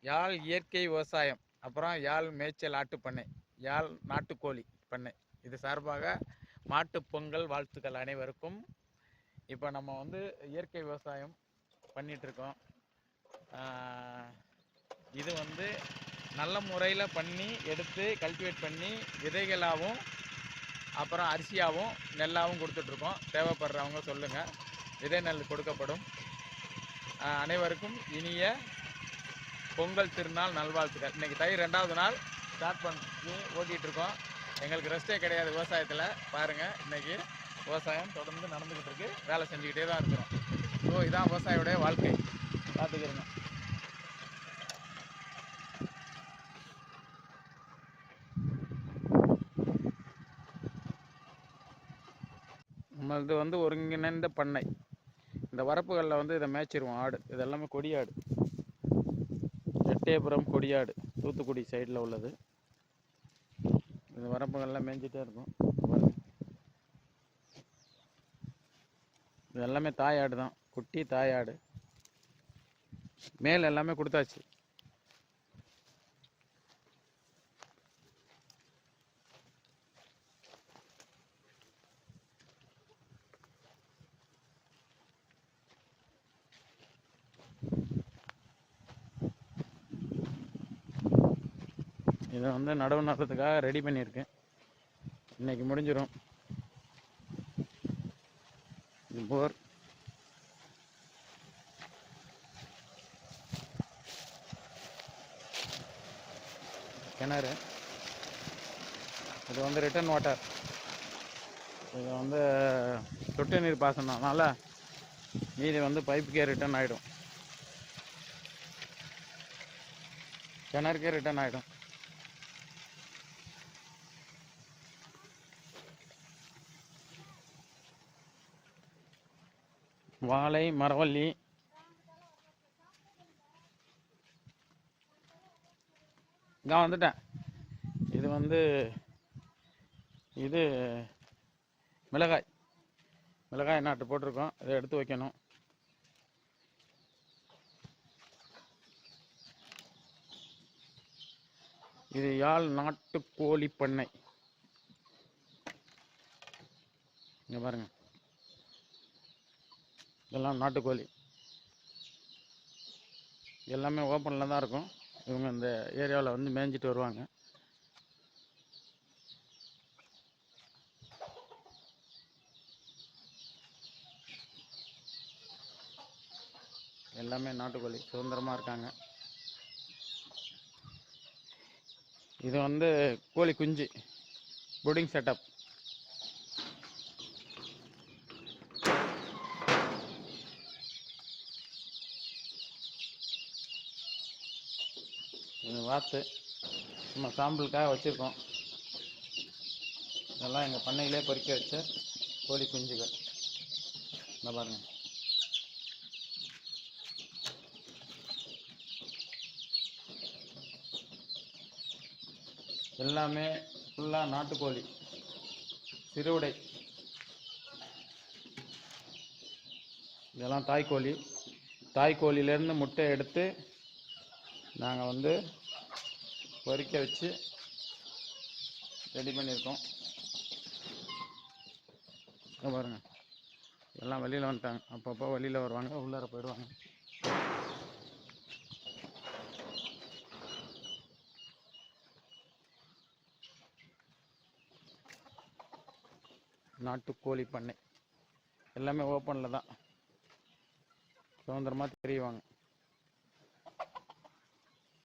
யாழ் இயற்கை விவசாயம், அப்புறம் யாழ் மேய்ச்சல் ஆட்டுப்பண்ணை, யாழ் நாட்டுக்கோழி பண்ணை, இது சார்பாக மாட்டுப் பொங்கல் வாழ்த்துக்கள் அனைவருக்கும். இப்போ நம்ம வந்து இயற்கை விவசாயம் பண்ணிகிட்ருக்கோம். இது வந்து நல்ல முறையில் பண்ணி எடுத்து கல்டிவேட் பண்ணி விதைகளாகவும் அப்புறம் அரிசியாகவும் நெல்லாகவும் கொடுத்துட்ருக்கோம். தேவைப்படுறவங்க சொல்லுங்கள், விதை நெல் கொடுக்கப்படும். அனைவருக்கும் இனிய பொங்கல் திருநாள் நல்வாழ்த்துக்கள். இன்றைக்கி தை 2வது நாள் ஸ்டார்ட் பண்ணி ஓட்டிகிட்ருக்கோம். எங்களுக்கு ரெஸ்ட்டே கிடையாது விவசாயத்தில். பாருங்கள், இன்றைக்கி விவசாயம் தொடர்ந்து நடந்துக்கிட்டு இருக்கு, வேலை செஞ்சுக்கிட்டே தான் இருக்கிறோம். ஸோ இதான் விவசாயியோடைய வாழ்க்கை. பார்த்துக்கிறோங்க. நம்மளது வந்து ஒருங்கிணைந்த பண்ணை. இந்த வரப்புகளில் வந்து இதை மேய்ச்சிருவோம். ஆடு இது எல்லாமே கொடியாடு, எட்டயபுரம் கொடியாடு, தூத்துக்குடி சைடில் உள்ளது. இந்த வரப்புகள்லாம் மேய்ஞ்சிட்டே இருக்கும். இது எல்லாமே தாயாடு தான், குட்டி தாயாடு. மேல் எல்லாமே கொடுத்தாச்சு. இதை வந்து நடவு நடுறதுக்காக ரெடி பண்ணியிருக்கேன். இன்னைக்கு முடிஞ்சிடும். இது போர். கிணறு. இது வந்து ரிட்டர்ன் வாட்டர். இது வந்து சொட்டு நீர் பாசனம்னால மீதி வந்து பைப்புக்கே ரிட்டர்ன் ஆகிடும், கிணறுக்கே ரிட்டர்ன் ஆகிடும். வாழை, மரவள்ளி, இங்கே வந்துட்டேன். இது வந்து இது மிளகாய் நாட்டு போட்டிருக்கோம். இதை எடுத்து வைக்கணும். இது யாழ் நாட்டுக்கோழி பண்ணை. இங்கே பாருங்க, இதெல்லாம் நாட்டுக்கோழி. எல்லாமே ஓப்பனில் தான் இருக்கும். இவங்க இந்த ஏரியாவில் வந்து மேய்ஞ்சிட்டு வருவாங்க. எல்லாமே நாட்டுக்கோழி சுதந்திரமாக இருக்காங்க. இது வந்து கோழி குஞ்சு ப்ரூடிங் செட்டப். இது வாத்து நம்ம சாம்பிளுக்காக வச்சுருக்கோம். இதெல்லாம் எங்கள் பண்ணையிலே பொறிக்க வச்ச கோழி குஞ்சுகள். இந்த பாருங்கள். எல்லாமே ஃபுல்லாக நாட்டுக்கோழி, சிறுவிடை. இதெல்லாம் தாய்க்கோழி. தாய்க்கோழியிலேருந்து முட்டை எடுத்து நாங்கள் வந்து பொறிக்க வச்சு ரெடி பண்ணியிருக்கோம். பாருங்கள், எல்லாம் வெளியில் வந்துட்டாங்க. அப்பப்போ வெளியில் வருவாங்க, உள்ளார போயிடுவாங்க. நாட்டுக்கோழி பண்ணை எல்லாமே ஓப்பனில் தான், சுதந்திரமாக தெரியுவாங்க.